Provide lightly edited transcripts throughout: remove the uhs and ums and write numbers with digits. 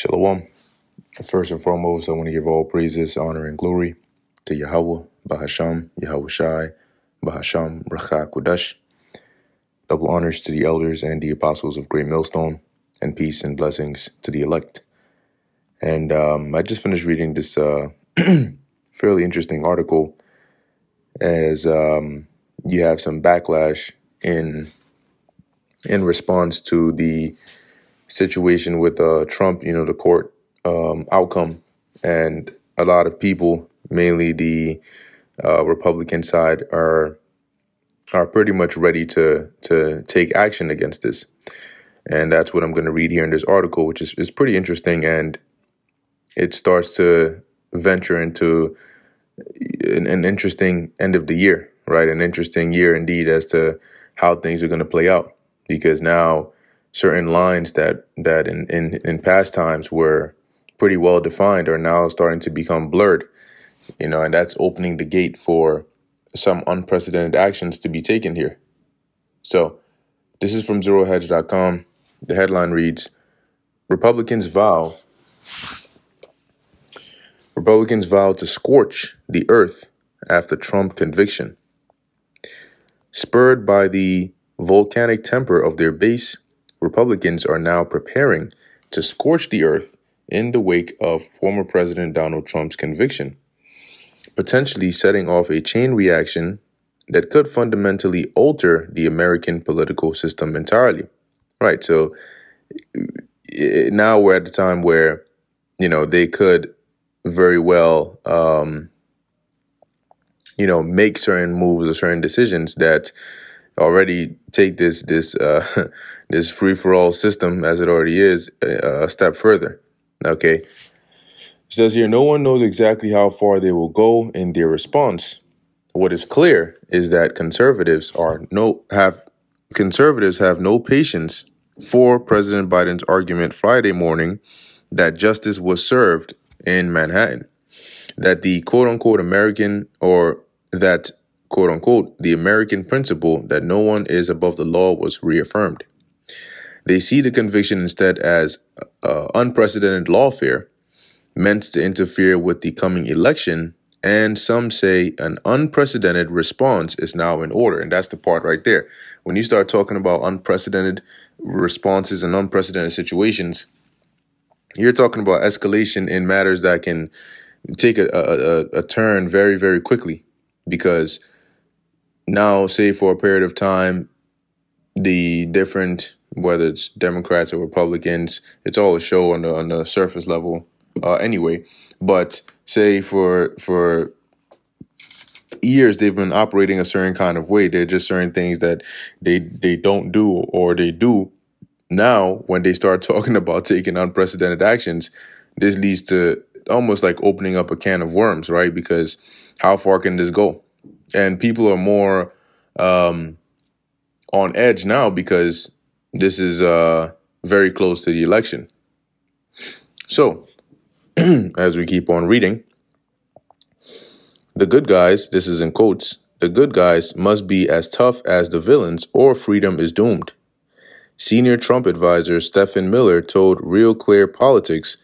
Shalom. First and foremost, I want to give all praises, honor, and glory to Yahweh, Bahasham, Yahweh Shai, Bahasham, Racha Kodesh. Double honors to the elders and the apostles of Great Millstone, and peace and blessings to the elect. And I just finished reading this fairly interesting article as you have some backlash in response to the situation with Trump, the court outcome, and a lot of people, mainly the Republican side, are pretty much ready to take action against this. And that's what I'm going to read here in this article, which is pretty interesting, and it starts to venture into an interesting end of the year, right? An interesting year indeed as to how things are going to play out, because now certain lines that in past times were pretty well defined are now starting to become blurred, and that's opening the gate for some unprecedented actions to be taken here. So this is from zerohedge.com. The headline reads, Republicans vow to scorch the earth after Trump conviction. Spurred by the volcanic temper of their base, Republicans are now preparing to scorch the earth in the wake of former President Donald Trump's conviction, potentially setting off a chain reaction that could fundamentally alter the American political system entirely. Right, so now we're at the time where, they could very well, make certain moves or certain decisions that already take this this free-for-all system, as it already is, a step further. Okay, it says here, no one knows exactly how far they will go in their response. What is clear is that conservatives have no patience for President Biden's argument Friday morning that justice was served in Manhattan, that the quote-unquote American, or that quote-unquote the American principle that no one is above the law was reaffirmed. They see the conviction instead as unprecedented lawfare meant to interfere with the coming election, and some say an unprecedented response is now in order. And that's the part right there. When you start talking about unprecedented responses and unprecedented situations, you're talking about escalation in matters that can take a turn very, very quickly, because now, say for a period of time, the different, whether it's Democrats or Republicans, it's all a show on the surface level anyway. But say for years they've been operating a certain kind of way. There are just certain things that they don't do, or they do. Now, when they start talking about taking unprecedented actions, this leads to almost like opening up a can of worms, right? Because how far can this go? And people are more on edge now because this is very close to the election. So, as we keep on reading, the good guys, this is in quotes, the good guys must be as tough as the villains or freedom is doomed. Senior Trump advisor Stephen Miller told Real Clear Politics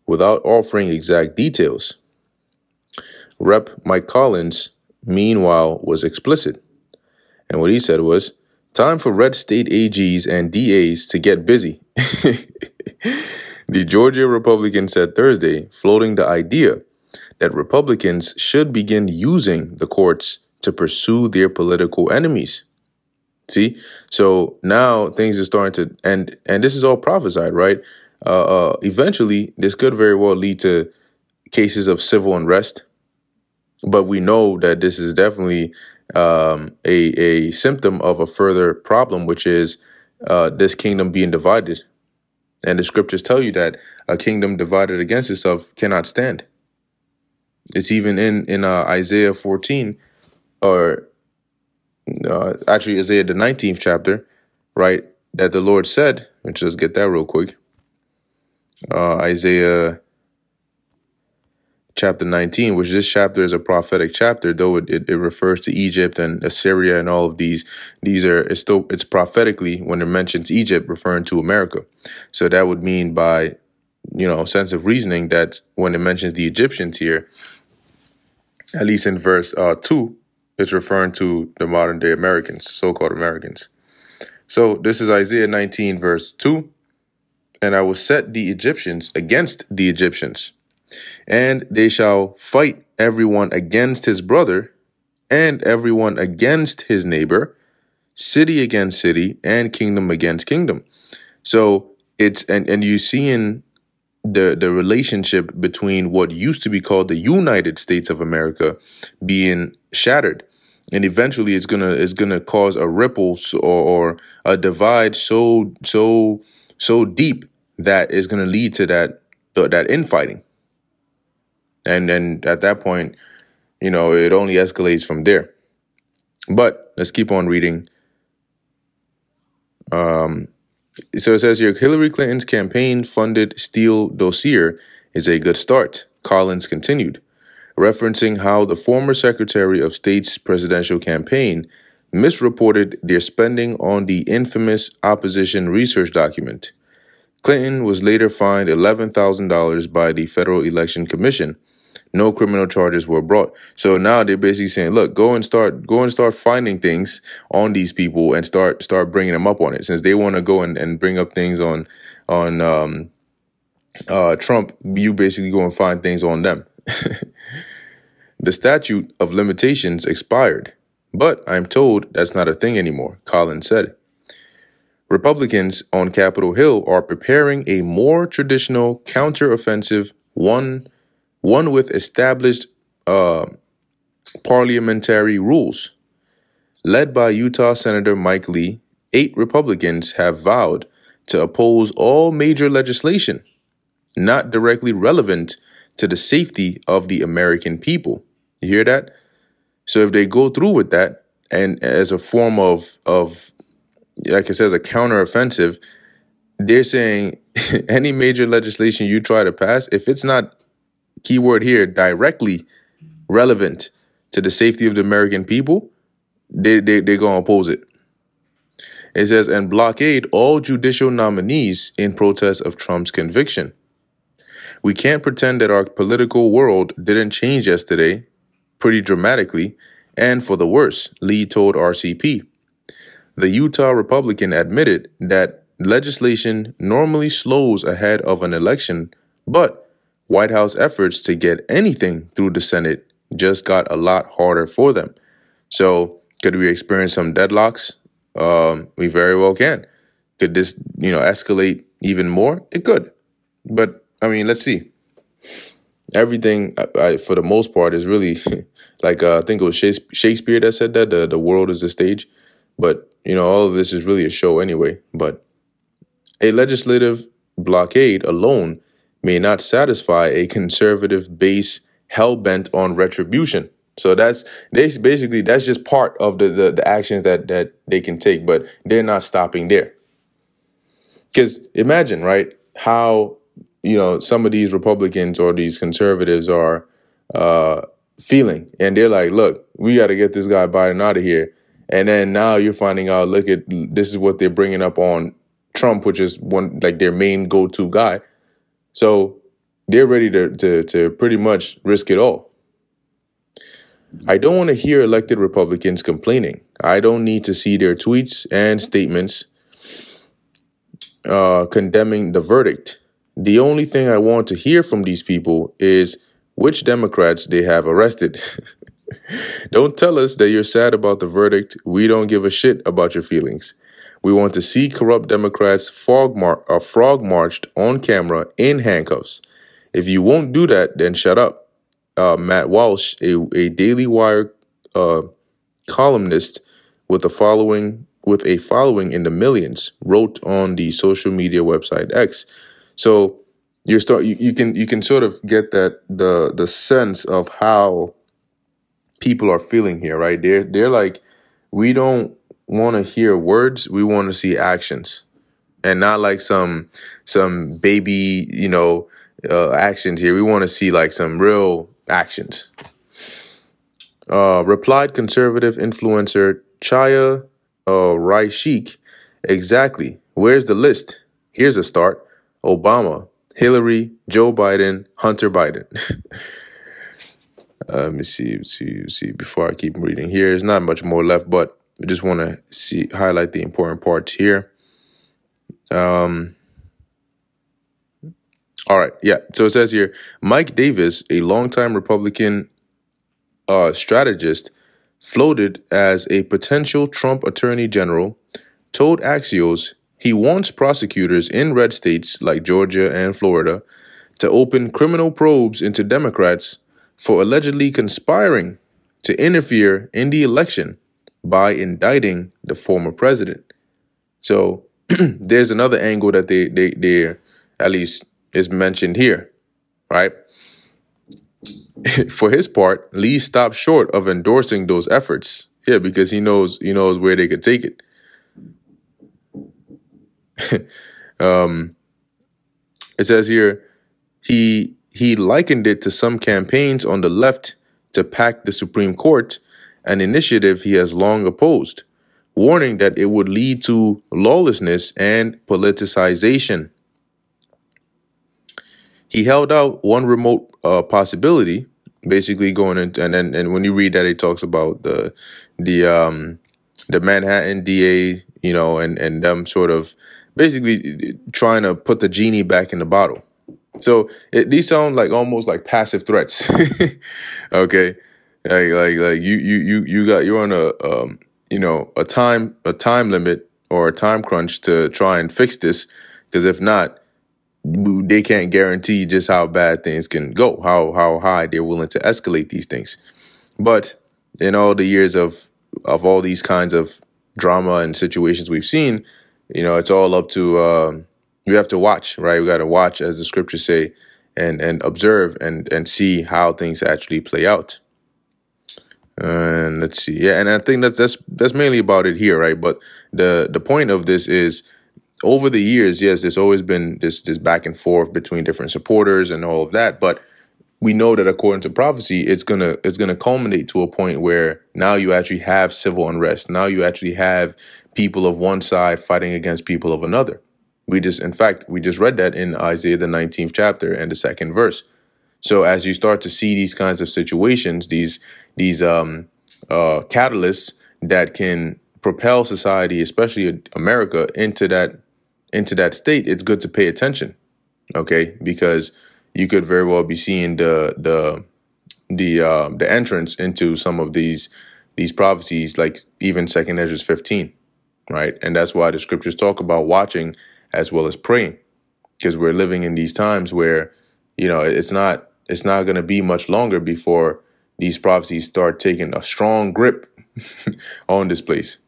without offering exact details. Rep. Mike Collins, meanwhile, was explicit. And what he said was, time for red state AGs and DAs to get busy. The Georgia Republican said Thursday, floating the idea that Republicans should begin using the courts to pursue their political enemies. See, so now things are starting to, and this is all prophesied, right? Eventually, this could very well lead to cases of civil unrest. But we know that this is definitely a symptom of a further problem, which is this kingdom being divided. And the scriptures tell you that a kingdom divided against itself cannot stand. It's even in Isaiah 14, or actually Isaiah the 19th chapter, right, that the Lord said, let's just get that real quick. Isaiah chapter 19, which this chapter is a prophetic chapter, though it refers to Egypt and Assyria and all of these are, it's prophetically, when it mentions Egypt, referring to America. So that would mean by sense of reasoning that when it mentions the Egyptians here, at least in verse 2, it's referring to the modern day Americans, so-called Americans. So this is Isaiah 19, verse 2. And I will set the Egyptians against the Egyptians, and they shall fight everyone against his brother, and everyone against his neighbor, city against city, and kingdom against kingdom. So it's and you see in the relationship between what used to be called the United States of America being shattered, and eventually it's gonna cause a ripple or a divide so deep that is gonna lead to that infighting, and then at that point, it only escalates from there. But let's keep on reading. So it says here, Hillary Clinton's campaign-funded Steele dossier is a good start, Collins continued, referencing how the former Secretary of State's presidential campaign misreported their spending on the infamous opposition research document. Clinton was later fined $11,000 by the Federal Election Commission. No criminal charges were brought. So now they're basically saying, look, go and start finding things on these people and start bringing them up on it. Since they want to go and bring up things on Trump, you basically go and find things on them. The statute of limitations expired, but I'm told that's not a thing anymore, Collins said. Republicans on Capitol Hill are preparing a more traditional counteroffensive, one with established parliamentary rules. Led by Utah Senator Mike Lee, 8 Republicans have vowed to oppose all major legislation not directly relevant to the safety of the American people. You hear that? So if they go through with that, and as a form of like it says, a counteroffensive, they're saying any major legislation you try to pass, if it's not, keyword here, directly relevant to the safety of the American people, they're going to oppose it. It says, and blockade all judicial nominees in protest of Trump's conviction. We can't pretend that our political world didn't change yesterday pretty dramatically and for the worse, Lee told RCP. The Utah Republican admitted that legislation normally slows ahead of an election, but White House efforts to get anything through the Senate just got a lot harder for them. So could we experience some deadlocks? We very well can. Could this, escalate even more? It could. But, let's see. Everything, for the most part, is really like, I think it was Shakespeare that said that, the world is the stage. But, all of this is really a show anyway. But a legislative blockade alone may not satisfy a conservative base hell-bent on retribution. So that's just part of the actions that they can take, but they're not stopping there. Because imagine, right, how, some of these Republicans or these conservatives are feeling. And they're like, look, we got to get this guy Biden out of here. And then now you're finding out, this is what they're bringing up on Trump, which is their main go-to guy. So they're ready to pretty much risk it all. I don't want to hear elected Republicans complaining. I don't need to see their tweets and statements condemning the verdict. The only thing I want to hear from these people is which Democrats they have arrested. Don't tell us that you're sad about the verdict. We don't give a shit about your feelings. We want to see corrupt Democrats frog marched on camera in handcuffs. If you won't do that, then shut up. Matt Walsh, a Daily Wire columnist with a following in the millions, wrote on the social media website X. So you can sort of get that the sense of how people are feeling here, right? They're like, we don't want to hear words, we want to see actions, and not like some baby, actions here. We want to see like some real actions. Replied conservative influencer Chaya Raishik, exactly. Where's the list? Here's a start. Obama, Hillary, Joe Biden, Hunter Biden. Let me see. Before I keep reading here, there's not much more left, but I just want to highlight the important parts here. All right, yeah. So it says here, Mike Davis, a longtime Republican strategist, floated as a potential Trump attorney general, told Axios he wants prosecutors in red states like Georgia and Florida to open criminal probes into Democrats for allegedly conspiring to interfere in the election by indicting the former president. So there's another angle that they at least is mentioned here, right? For his part, Lee stopped short of endorsing those efforts. Yeah, because he knows where they could take it. It says here he likened it to some campaigns on the left to pack the Supreme Court, an initiative he has long opposed, warning that it would lead to lawlessness and politicization. He held out one remote possibility, basically going into, and when you read that, it talks about the Manhattan DA, and them sort of basically trying to put the genie back in the bottle. So these sound like almost like passive threats. Okay, like you're on a time limit or a time crunch to try and fix this, because if not, they can't guarantee just how bad things can go, how high they're willing to escalate these things. But in all the years of all these kinds of drama and situations we've seen, it's all up to you have to watch, right? We got to watch, as the scriptures say, and observe and see how things actually play out. And let's see, yeah, and I think that's mainly about it here, right? But the point of this is, over the years, yes, there's always been this back and forth between different supporters and all of that, but we know that according to prophecy, it's gonna culminate to a point where now you actually have civil unrest. Now you actually have people of one side fighting against people of another. We just read that in Isaiah the 19th chapter and the 2nd verse. So as you start to see these kinds of situations, these catalysts that can propel society, especially America, into that state, it's good to pay attention, okay? Because you could very well be seeing the entrance into some of these prophecies, like even 2nd Ezra 15, right? And that's why the scriptures talk about watching as well as praying, because we're living in these times where it's not going to be much longer before these prophecies start taking a strong grip on this place.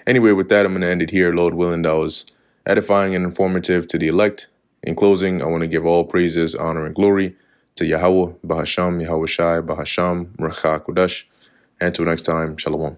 Anyway, with that, I'm going to end it here. Lord willing, that was edifying and informative to the elect. In closing, I want to give all praises, honor, and glory to Yahweh, Bahasham, Yahweh Shai, Bahasham, Racha Kodesh. And until next time, Shalom.